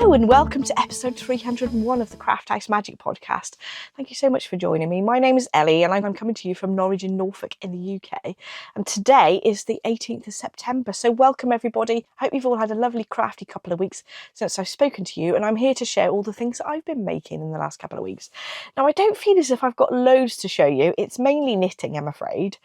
Hello and welcome to episode 301 of the Craft House Magic podcast. Thank you so much for joining me. My name is Ellie and I'm coming to you from Norwich in Norfolk in the UK. And today is the 18th of September. So welcome everybody. I hope you've all had a lovely crafty couple of weeks since I've spoken to you, and I'm here to share all the things that I've been making in the last couple of weeks. Now I don't feel as if I've got loads to show you. It's mainly knitting, I'm afraid.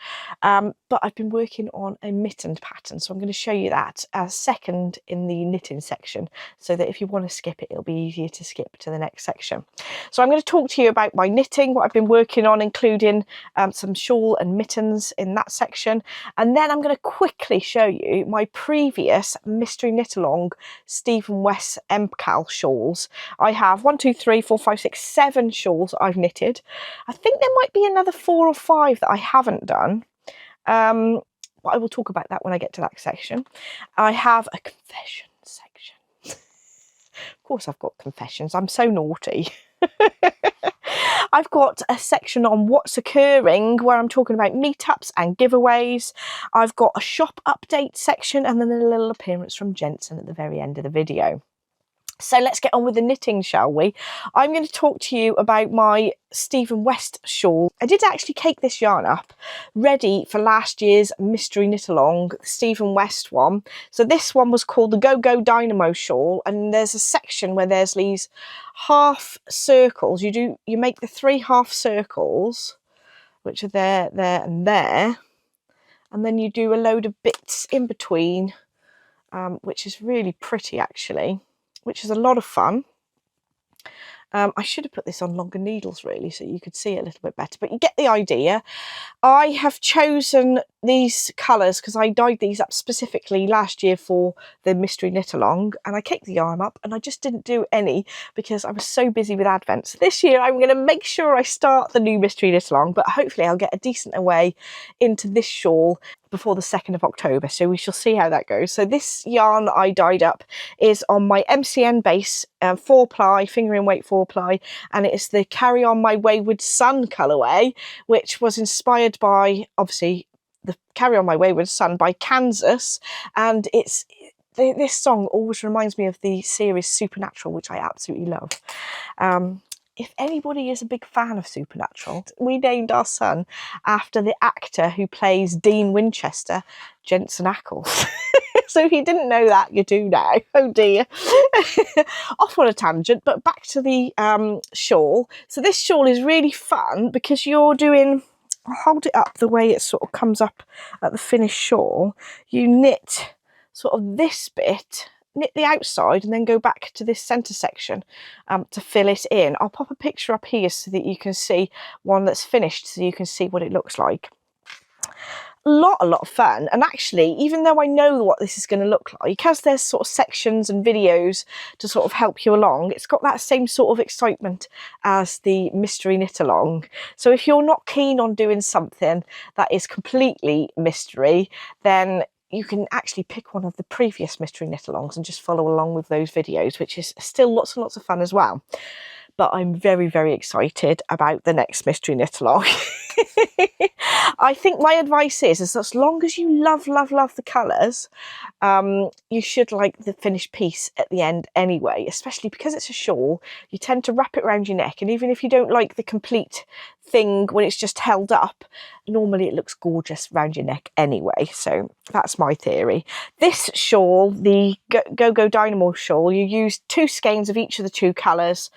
But I've been working on a mitten pattern, so I'm going to show you that as second in the knitting section, so that if you want to skip it, it'll be easier to skip to the next section. So I'm going to talk to you about my knitting, what I've been working on, including some shawl and mittens in that section. And then I'm going to quickly show you my previous Mystery Knit-Along Stephen West MusiKal shawls. I have 7 shawls that I've knitted. I think there might be another 4 or 5 that I haven't done. But I will talk about that when I get to that section. I have a confession section. Of course I've got confessions. I'm so naughty. I've got a section on what's occurring where I'm talking about meetups and giveaways. I've got a shop update section and then a little appearance from Jensen at the very end of the video. So let's get on with the knitting, shall we? I'm going to talk to you about my Stephen West shawl. I did actually cake this yarn up, ready for last year's Mystery Knit-Along, the Stephen West one. So this one was called the Go Dynamo shawl, and there's a section where there's these half circles. You make the 3 half circles, which are there, and there, and then you do a load of bits in between, which is really pretty actually, which is a lot of fun. I should have put this on longer needles really so you could see it a little bit better, but you get the idea. I have chosen these colours because I dyed these up specifically last year for the Mystery Knit-Along, and I caked the yarn up and I just didn't do any because I was so busy with Advent. So this year I'm going to make sure I start the new Mystery Knit-Along, but hopefully I'll get a decent way into this shawl before the 2nd of October, so we shall see how that goes. So this yarn I dyed up is on my MCN base, 4-ply, fingering weight 4-ply, and it's the Carry On My Wayward Sun colourway, which was inspired by, obviously, the Carry On My Wayward Sun by Kansas, and this song always reminds me of the series Supernatural, which I absolutely love. If anybody is a big fan of Supernatural, we named our son after the actor who plays Dean Winchester, Jensen. So if you didn't know that, you do now. Oh dear. Off on a tangent, but back to the shawl. So this shawl is really fun because you're doing, I'll hold it up the way it sort of comes up at the finished shawl. You knit sort of this bit, knit the outside and then go back to this centre section to fill it in. I'll pop a picture up here so that you can see one that's finished, so you can see what it looks like. A lot of fun, and actually, even though I know what this is going to look like, because there's sort of sections and videos to sort of help you along, it's got that same sort of excitement as the Mystery Knit-Along. So if you're not keen on doing something that is completely mystery, then you can actually pick one of the previous Mystery Knit-Alongs and just follow along with those videos, which is still lots and lots of fun as well. But I'm very, very excited about the next Mystery Knit-Along. I think my advice is as long as you love the colours, you should like the finished piece at the end anyway, especially because it's a shawl. You tend to wrap it around your neck, and even if you don't like the complete thing when it's just held up, normally it looks gorgeous around your neck anyway. So that's my theory. This shawl, the Go Dynamo shawl, you use 2 skeins of each of the 2 colours,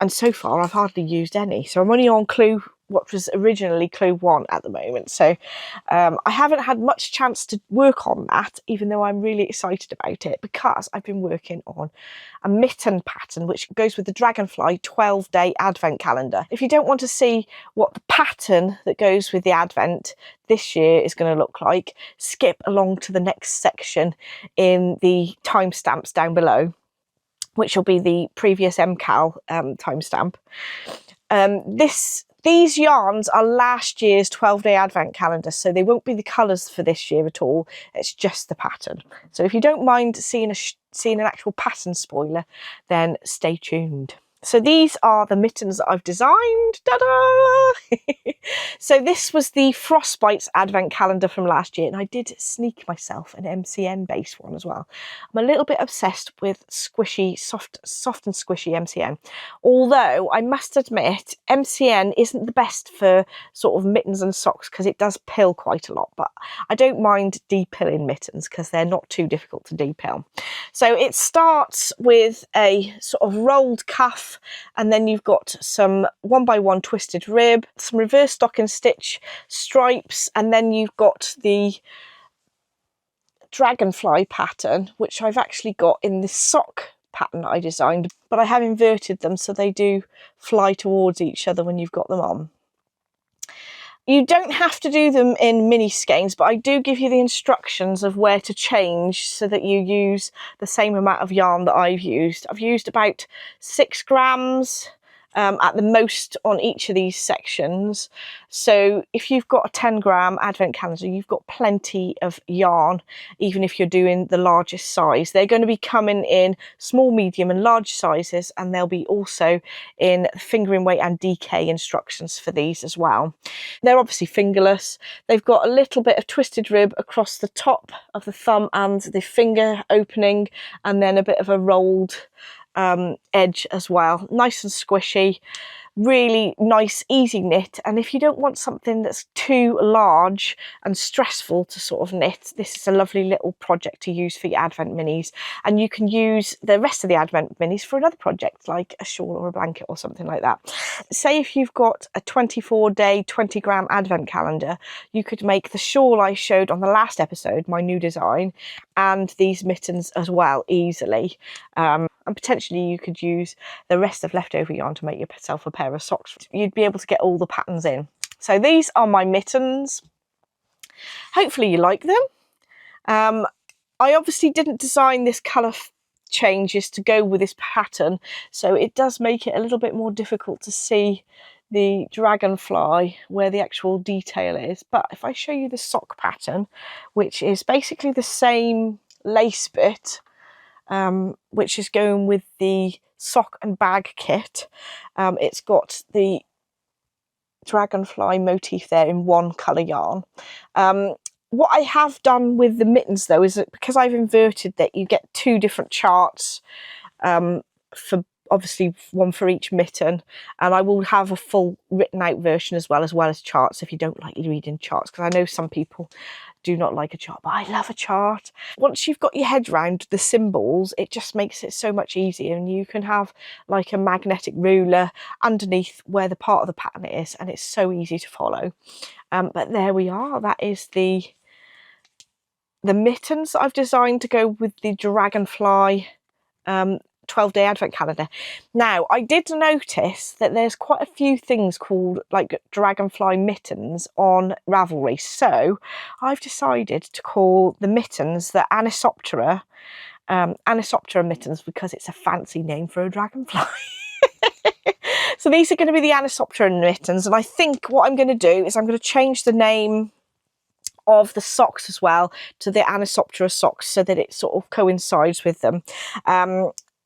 and so far I've hardly used any, so I'm only on clue what was originally clue 1 at the moment. So I haven't had much chance to work on that, even though I'm really excited about it, because I've been working on a mitten pattern which goes with the Dragonfly 12-day advent calendar. If you don't want to see what the pattern that goes with the advent this year is going to look like, skip along to the next section in the timestamps down below, which will be the previous MusiKal timestamp. These yarns are last year's 12-day advent calendar, so they won't be the colours for this year at all. It's just the pattern. So if you don't mind seeing an actual pattern spoiler, then stay tuned. So these are the mittens that I've designed. Ta-da! So this was the Frostbites advent calendar from last year, and I did sneak myself an MCN based one as well. I'm a little bit obsessed with squishy, soft and squishy MCN. Although I must admit, MCN isn't the best for sort of mittens and socks because it does pill quite a lot, but I don't mind depilling mittens because they're not too difficult to depill. So it starts with a sort of rolled cuff, and then you've got some 1x1 twisted rib, some reverse stocking stitch stripes, and then you've got the dragonfly pattern, which I've actually got in this sock pattern that I designed, but I have inverted them so they do fly towards each other when you've got them on. You don't have to do them in mini skeins, but I do give you the instructions of where to change so that you use the same amount of yarn that I've used. I've used about 6 grams at the most on each of these sections. So if you've got a 10-gram advent calendar, you've got plenty of yarn, even if you're doing the largest size. They're going to be coming in small, medium and large sizes, and they'll be also in fingering weight and DK instructions for these as well. They're obviously fingerless. They've got a little bit of twisted rib across the top of the thumb and the finger opening, and then a bit of a rolled edge as well. Nice and squishy, really nice, easy knit. And if you don't want something that's too large and stressful to sort of knit, this is a lovely little project to use for your advent minis. And you can use the rest of the advent minis for another project, like a shawl or a blanket or something like that. Say if you've got a 24-day 20-gram advent calendar, you could make the shawl I showed on the last episode, my new design, and these mittens as well easily. And potentially you could use the rest of leftover yarn to make yourself a pair of socks. You'd be able to get all the patterns in. So these are my mittens. Hopefully you like them. I obviously didn't design this colour changes to go with this pattern, so it does make it a little bit more difficult to see the dragonfly where the actual detail is. But if I show you the sock pattern, which is basically the same lace bit, which is going with the sock and bag kit. It's got the dragonfly motif there in one colour yarn. What I have done with the mittens though is that because I've inverted that, you get 2 different charts, for obviously one for each mitten, and I will have a full written out version as well as charts if you don't like reading charts, because I know some people do not like a chart, but I love a chart. Once you've got your head round the symbols, it just makes it so much easier, and you can have like a magnetic ruler underneath where the part of the pattern is, and it's so easy to follow. But there we are. That is the mittens that I've designed to go with the dragonfly 12-day advent calendar. Now, I did notice that there's quite a few things called like dragonfly mittens on Ravelry, so I've decided to call the mittens the Anisoptera mittens, because it's a fancy name for a dragonfly. So these are going to be the Anisoptera mittens, and I think what I'm going to do is I'm going to change the name of the socks as well to the Anisoptera socks so that it sort of coincides with them.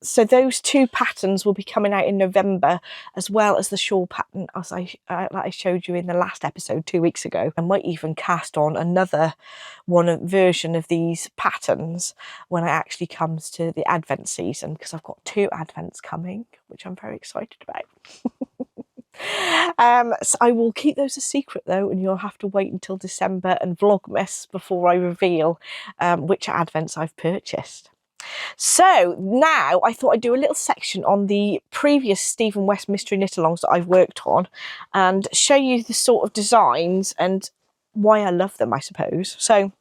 So those 2 patterns will be coming out in November, as well as the shawl pattern as I showed you in the last episode 2 weeks ago. I might even cast on another version of these patterns when it actually comes to the Advent season, because I've got 2 Advents coming, which I'm very excited about. So I will keep those a secret though, and you'll have to wait until December and Vlogmas before I reveal which Advents I've purchased. So now I thought I'd do a little section on the previous Stephen West mystery knit-alongs that I've worked on and show you the sort of designs and why I love them, I suppose. So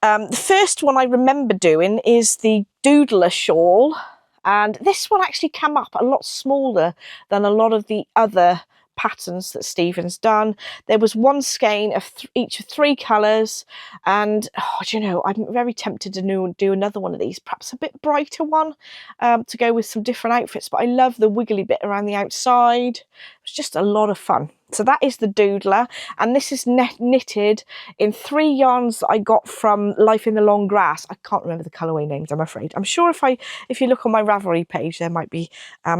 the first one I remember doing is the Doodler shawl, and this one actually came up a lot smaller than a lot of the other patterns that Stephen's done. There was one skein of each of 3 colours, and do you know, I'm very tempted to do another one of these, perhaps a bit brighter one, to go with some different outfits. But I love the wiggly bit around the outside. It's just a lot of fun. So that is the Doodler, and this is knitted in 3 yarns that I got from Life in the Long Grass. I can't remember the colourway names, I'm afraid. I'm sure if you look on my Ravelry page, there might be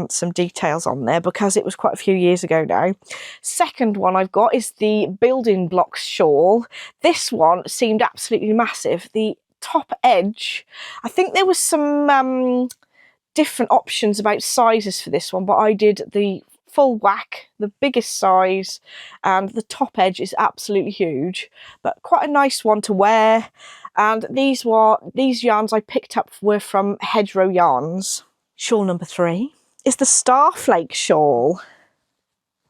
some details on there, because it was quite a few years ago now. Second one I've got is the Building Blocks shawl. This one seemed absolutely massive. The top edge, I think there was some different options about sizes for this one, but I did the full whack, the biggest size, and the top edge is absolutely huge, but quite a nice one to wear. And these yarns I picked up were from Hedgerow Yarns. Shawl number 3 is the Starflake shawl.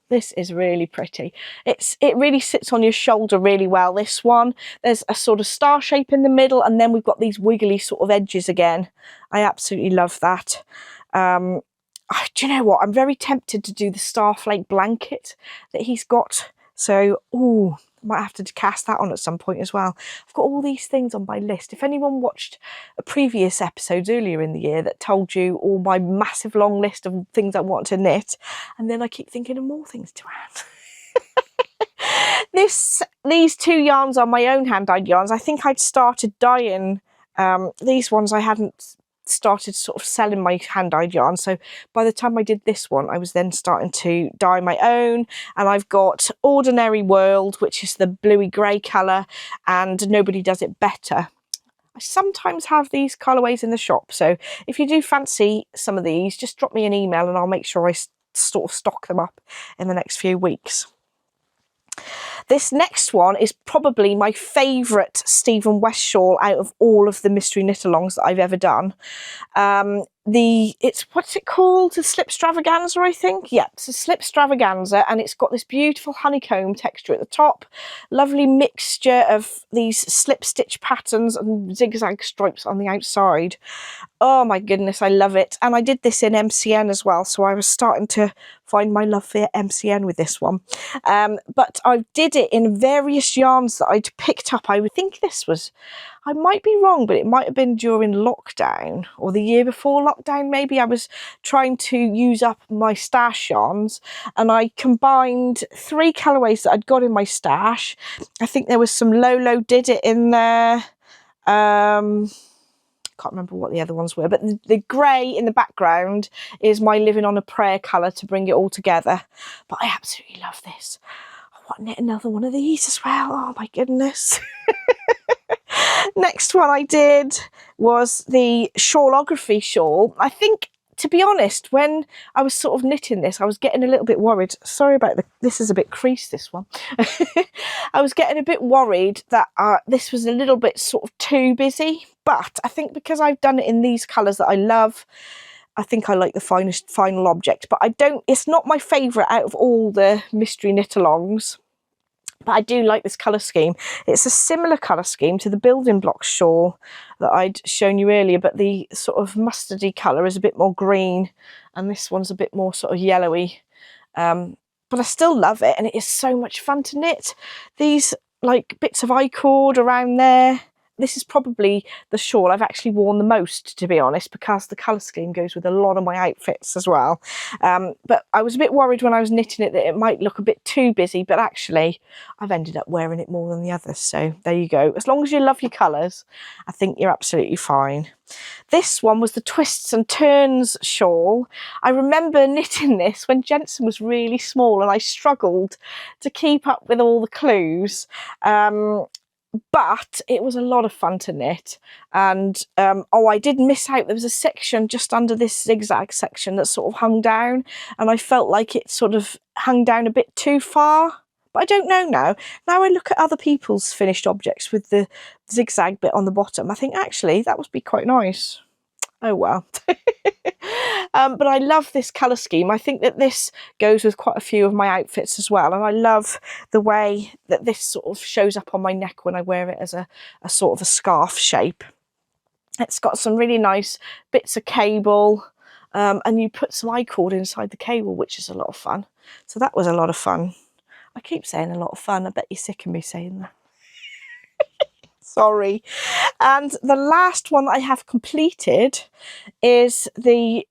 This is really pretty. It really sits on your shoulder really well, this one. There's a sort of star shape in the middle, and then we've got these wiggly sort of edges again. I absolutely love that. Do you know what? I'm very tempted to do the Starflake blanket that he's got. So, ooh, might have to cast that on at some point as well. I've got all these things on my list. If anyone watched a previous episodes earlier in the year that told you all my massive long list of things I want to knit, and then I keep thinking of more things to add. These 2 yarns are my own hand-dyed yarns. I think I'd started dyeing these ones. I hadn't started sort of selling my hand-dyed yarn, so by the time I did this one I was then starting to dye my own. And I've got Ordinary World, which is the bluey grey colour, and Nobody Does It Better. I sometimes have these colourways in the shop, so if you do fancy some of these, just drop me an email and I'll make sure I sort of stock them up in the next few weeks. This next one is probably my favourite Stephen West shawl out of all of the mystery knit-alongs that I've ever done. What's it called? The Slip Stravaganza, I think. Yeah, it's a Slip Stravaganza, and it's got this beautiful honeycomb texture at the top. Lovely mixture of these slip stitch patterns and zigzag stripes on the outside. Oh my goodness, I love it. And I did this in MCN as well, so I was starting to find my love for MCN with this one. But I did it in various yarns that I'd picked up. I would think this was, I might be wrong, but it might have been during lockdown or the year before lockdown maybe. I was trying to use up my stash yarns, and I combined 3 colourways that I'd got in my stash. I think there was some Lolo Did It in there. Can't remember what the other ones were, but the grey in the background is my Living on a Prayer colour to bring it all together. But I absolutely love this. I want to knit another one of these as well. Oh my goodness. Next one I did was the Shawlography shawl. I think, to be honest, when I was sort of knitting this, I was getting a little bit worried. Sorry about this is a bit creased, this one. I was getting a bit worried that this was a little bit sort of too busy. But I think because I've done it in these colours that I love, I think I like the final object. But it's not my favourite out of all the mystery knit-alongs. But I do like this colour scheme. It's a similar colour scheme to the Building Blocks shawl that I'd shown you earlier, but the sort of mustardy colour is a bit more green, and this one's a bit more sort of yellowy. But I still love it, and it is so much fun to knit. These like bits of I-cord around there. This is probably the shawl I've actually worn the most, to be honest, because the colour scheme goes with a lot of my outfits as well. But I was a bit worried when I was knitting it that it might look a bit too busy, but actually I've ended up wearing it more than the others. So there you go. As long as you love your colours, I think you're absolutely fine. This one was the Twists and Turns shawl. I remember knitting this when Jensen was really small and I struggled to keep up with all the clues. But it was a lot of fun to knit. And I did miss out. There was a section just under this zigzag section that sort of hung down, and I felt like it sort of hung down a bit too far. But I don't know now. Now I look at other people's finished objects with the zigzag bit on the bottom, I think actually that would be quite nice. Oh well. But I love this colour scheme. I think that this goes with quite a few of my outfits as well, and I love the way that this sort of shows up on my neck when I wear it as a sort of a scarf shape. It's got some really nice bits of cable, and you put some I-cord inside the cable, which is a lot of fun. So that was a lot of fun. I keep saying a lot of fun. I bet you're sick of me saying that. Sorry. And the last one that I have completed is the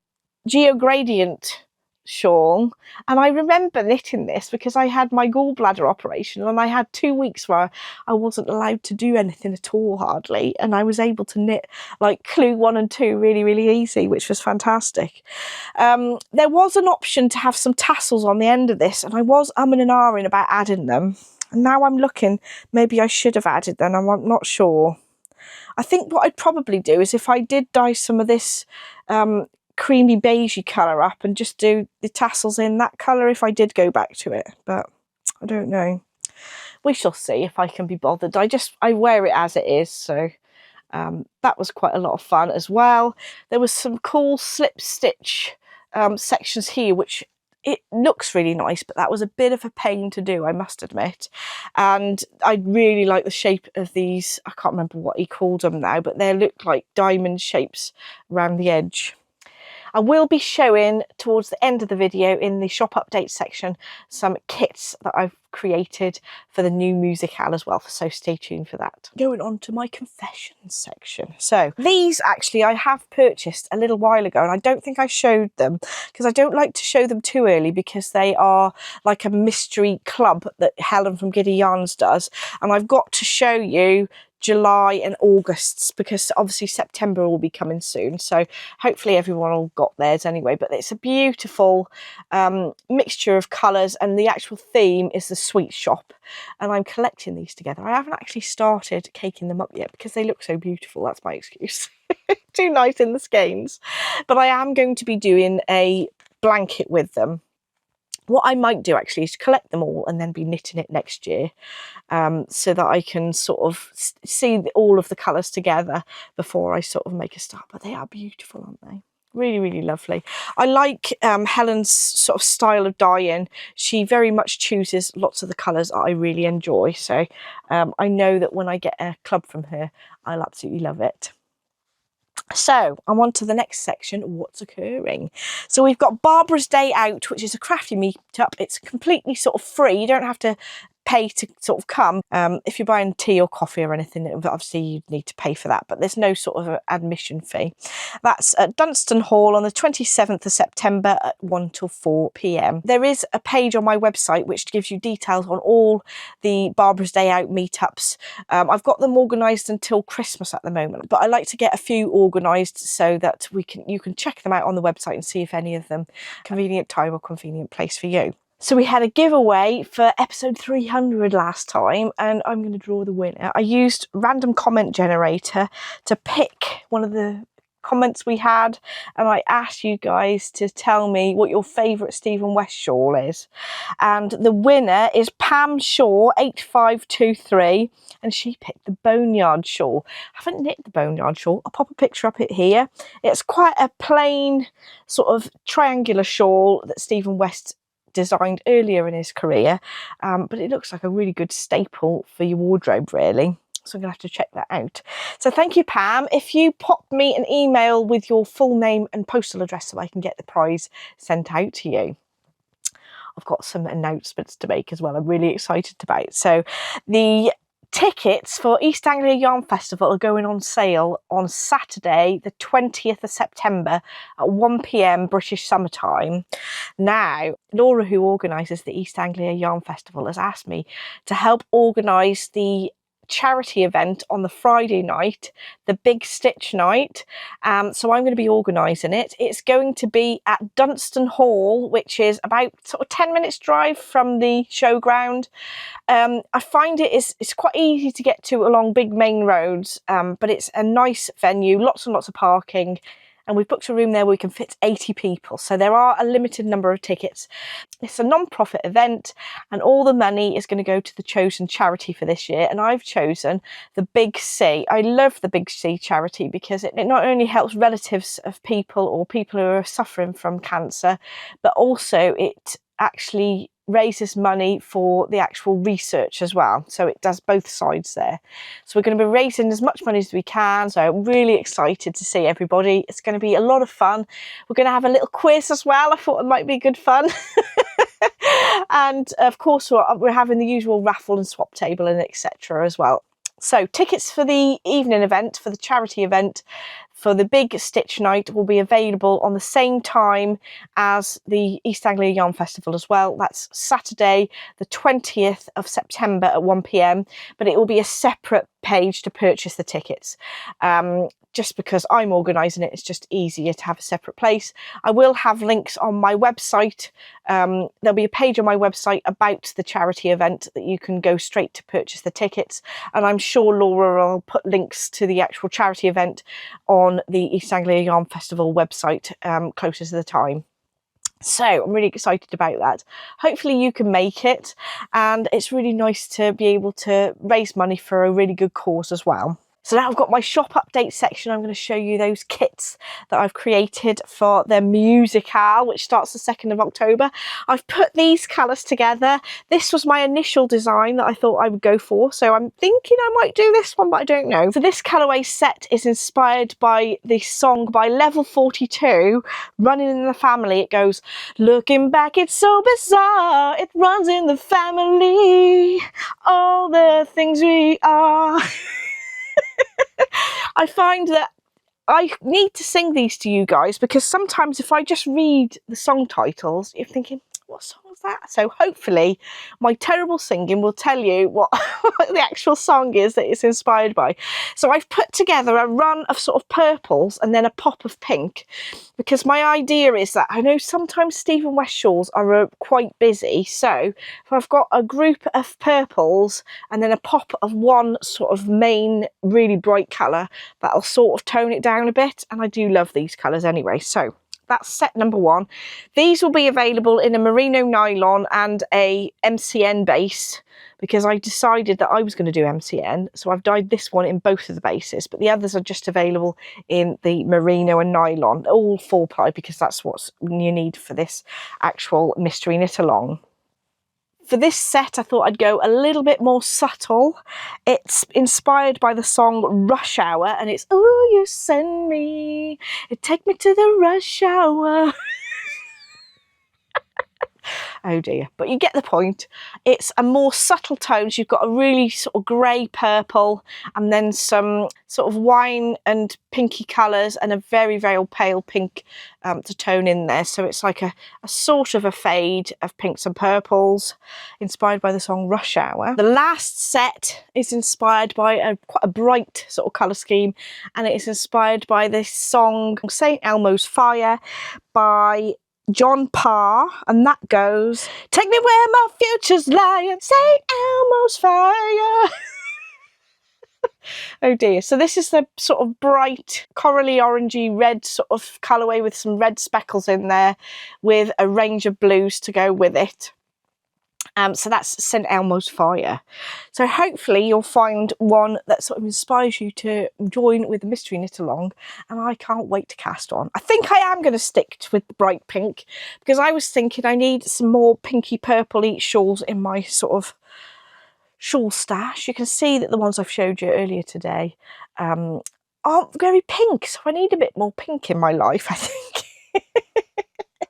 Geogradient shawl, and I remember knitting this because I had my gallbladder operation and I had 2 weeks where I wasn't allowed to do anything at all hardly, and I was able to knit like clue 1 and 2 really easy, which was fantastic. There was an option to have some tassels on the end of this, and I was umming and ahhing about adding them, and now I'm looking, maybe I should have added them, I'm not sure. I think what I'd probably do is if I did dye some of this creamy beigey colour up and just do the tassels in that colour if I did go back to it, but I don't know. We shall see if I can be bothered. I wear it as it is, so that was quite a lot of fun as well. There was some cool slip stitch sections here, which it looks really nice, but that was a bit of a pain to do, I must admit. And I really like the shape of these. I can't remember what he called them now, but they look like diamond shapes around the edge. I will be showing towards the end of the video in the shop update section some kits that I've created for the new MusiKal as well, so stay tuned for that. Going on to my confessions section. So these actually I have purchased a little while ago, and I don't think I showed them because I don't like to show them too early because they are like a mystery club that Helen from Giddy Yarns does, and I've got to show you July and August's because obviously September will be coming soon, so hopefully everyone all got theirs anyway. But it's a beautiful mixture of colours, and the actual theme is the sweet shop, and I'm collecting these together. I haven't actually started caking them up yet because they look so beautiful. That's my excuse. Too nice in the skeins. But I am going to be doing a blanket with them. What I might do actually is collect them all and then be knitting it next year, so that I can sort of see all of the colours together before I sort of make a start. But they are beautiful, aren't they? Really lovely. I like Helen's sort of style of dyeing. She very much chooses lots of the colours that I really enjoy, so I know that when I get a club from her, I'll absolutely love it. So I'm on to the next section, what's occurring. So we've got Barbara's Day Out, which is a crafty meetup. It's completely sort of free. You don't have to pay to sort of come. If you're buying tea or coffee or anything, obviously you'd need to pay for that, but there's no sort of admission fee. That's at Dunstan Hall on the 27th of September at 1 till 4 p.m. There is a page on my website which gives you details on all the Barbara's Day Out meetups. I've got them organised until Christmas at the moment, but I like to get a few organised so that you can check them out on the website and see if any of them convenient time or convenient place for you. So we had a giveaway for episode 300 last time, and I'm going to draw the winner. I used random comment generator to pick one of the comments we had, and I asked you guys to tell me what your favourite Stephen West shawl is. And the winner is Pam Shaw 8523, and she picked the Boneyard shawl. I haven't knit the Boneyard shawl. I'll pop a picture up it here. It's quite a plain sort of triangular shawl that Stephen West designed earlier in his career, but it looks like a really good staple for your wardrobe, really. So I'm gonna have to check that out. So thank you, Pam. If you pop me an email with your full name and postal address so I can get the prize sent out to you. I've got some announcements to make as well I'm really excited about. So the tickets for East Anglia Yarn Festival are going on sale on Saturday the 20th of September at 1 p.m. British summertime. Now, Laura, who organises the East Anglia Yarn Festival, has asked me to help organise the charity event on the Friday night, the Big Stitch Night. So I'm going to be organising it. It's going to be at Dunstan Hall, which is about sort of 10 minutes drive from the showground. I find it's quite easy to get to along big main roads, but it's a nice venue, lots and lots of parking. And we've booked a room there where we can fit 80 people. So there are a limited number of tickets. It's a non-profit event, and all the money is going to go to the chosen charity for this year. And I've chosen the Big C. I love the Big C charity because it not only helps relatives of people or people who are suffering from cancer, but also it actually raises money for the actual research as well. So it does both sides there. So we're going to be raising as much money as we can. So I'm really excited to see everybody. It's going to be a lot of fun. We're going to have a little quiz as well. I thought it might be good fun. And of course we're having the usual raffle and swap table and etc. as well. So tickets for the evening event, for the charity event, for the big stitch night will be available on the same time as the East Anglia Yarn Festival as well. That's Saturday the 20th of September at 1 p.m, but it will be a separate page to purchase the tickets. Just because I'm organising it, it's just easier to have a separate place. I will have links on my website. There'll be a page on my website about the charity event that you can go straight to purchase the tickets. And I'm sure Laura will put links to the actual charity event on the East Anglia Yarn Festival website closer to the time. So I'm really excited about that. Hopefully you can make it, and it's really nice to be able to raise money for a really good cause as well. So now I've got my shop update section. I'm going to show you those kits that I've created for the MusiKal, which starts the 2nd of October. I've put these colours together. This was my initial design that I thought I would go for, so I'm thinking I might do this one, but I don't know. So this colourway set is inspired by the song by Level 42, Running in the Family. It goes, looking back, it's so bizarre, it runs in the family, all the things we are. I find that I need to sing these to you guys, because sometimes if I just read the song titles, you're thinking, what song is that? So hopefully my terrible singing will tell you what the actual song is that it's inspired by. So I've put together a run of sort of purples and then a pop of pink, because my idea is that I know sometimes Stephen West shawls are quite busy. So if I've got a group of purples and then a pop of one sort of main really bright colour, that'll sort of tone it down a bit. And I do love these colours anyway. So that's set number 1. These will be available in a merino nylon and a MCN base, because I decided that I was going to do MCN. So I've dyed this one in both of the bases, but the others are just available in the merino and nylon, all 4-ply, because that's what you need for this actual mystery knit along. For this set, I thought I'd go a little bit more subtle. It's inspired by the song Rush Hour, and it's, oh, you send me, you take me to the rush hour. Oh dear, but you get the point. It's a more subtle tones. You've got a really sort of grey purple, and then some sort of wine and pinky colours, and a very, very pale pink to tone in there. So it's like a sort of a fade of pinks and purples, inspired by the song Rush Hour. The last set is inspired by quite a bright sort of colour scheme, and it is inspired by this song St Elmo's Fire by John Parr, and that goes, take me where my future's lying, St Elmo's Fire. Oh dear. So this is the sort of bright corally orangey red sort of colourway with some red speckles in there, with a range of blues to go with it. So that's St Elmo's Fire. So hopefully you'll find one that sort of inspires you to join with the mystery knit along, and I can't wait to cast on. I think I am going to stick with the bright pink, because I was thinking I need some more pinky purpley shawls in my sort of shawl stash. You can see that the ones I've showed you earlier today aren't very pink, so I need a bit more pink in my life, I think.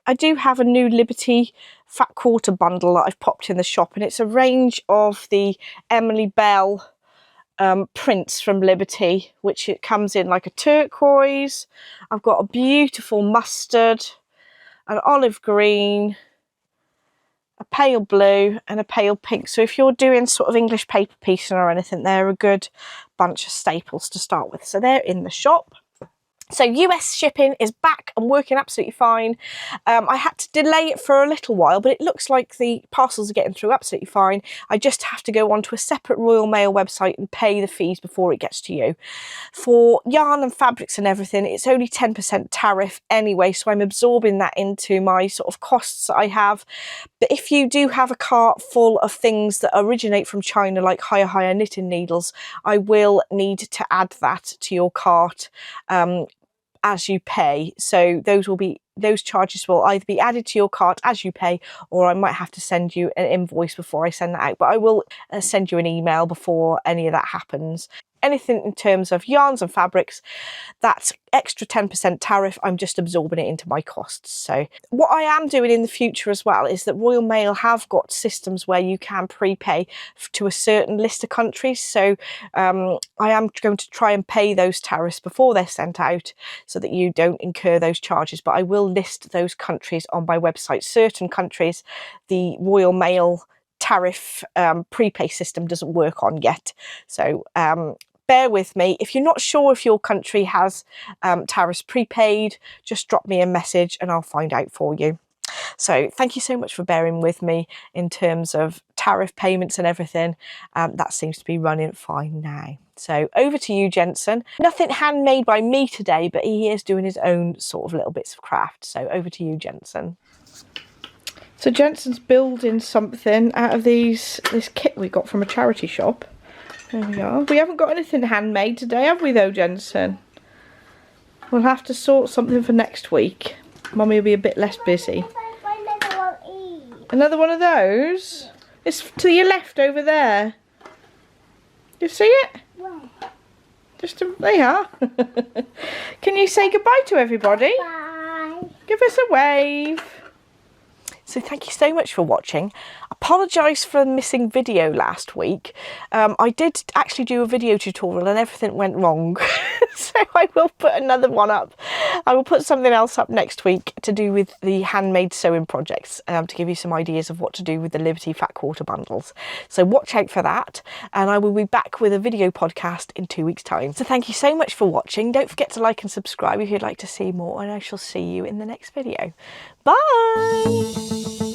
I do have a new Liberty fat quarter bundle that I've popped in the shop, and it's a range of the Emily Bell prints from Liberty, which it comes in like a turquoise. I've got a beautiful mustard, an olive green, a pale blue and a pale pink. So if you're doing sort of English paper piecing or anything, they're a good bunch of staples to start with. So they're in the shop. So US shipping is back and working absolutely fine. I had to delay it for a little while, but it looks like the parcels are getting through absolutely fine. I just have to go onto a separate Royal Mail website and pay the fees before it gets to you. For yarn and fabrics and everything, it's only 10% tariff anyway, so I'm absorbing that into my sort of costs that I have. But if you do have a cart full of things that originate from China, like higher knitting needles, I will need to add that to your cart as you pay. So those charges will either be added to your cart as you pay, or I might have to send you an invoice before I send that out. But I will send you an email before any of that happens. anything in terms of yarns and fabrics, that extra 10% tariff, I'm just absorbing it into my costs. So what I am doing in the future as well is that Royal Mail have got systems where you can prepay to a certain list of countries. So I am going to try and pay those tariffs before they're sent out so that you don't incur those charges. But I will list those countries on my website. Certain countries, the Royal Mail tariff prepay system doesn't work on yet. So bear with me. If you're not sure if your country has tariffs prepaid, just drop me a message and I'll find out for you. So thank you so much for bearing with me in terms of tariff payments and everything. That seems to be running fine now. So over to you, Jensen. Nothing handmade by me today, but he is doing his own sort of little bits of craft. So over to you, Jensen. So Jensen's building something out of this kit we got from a charity shop. There we are. We haven't got anything handmade today, have we though, Jensen? We'll have to sort something for next week. Mummy will be a bit less busy. Another one of those? It's to your left over there. You see it? Just they are. Can you say goodbye to everybody? Bye. Give us a wave. So thank you so much for watching. Apologise for the missing video last week. I did actually do a video tutorial and everything went wrong. So I will put another one up. I will put something else up next week to do with the handmade sewing projects to give you some ideas of what to do with the Liberty Fat Quarter bundles. So watch out for that, and I will be back with a video podcast in 2 weeks' time. So thank you so much for watching. Don't forget to like and subscribe if you'd like to see more, and I shall see you in the next video. Bye!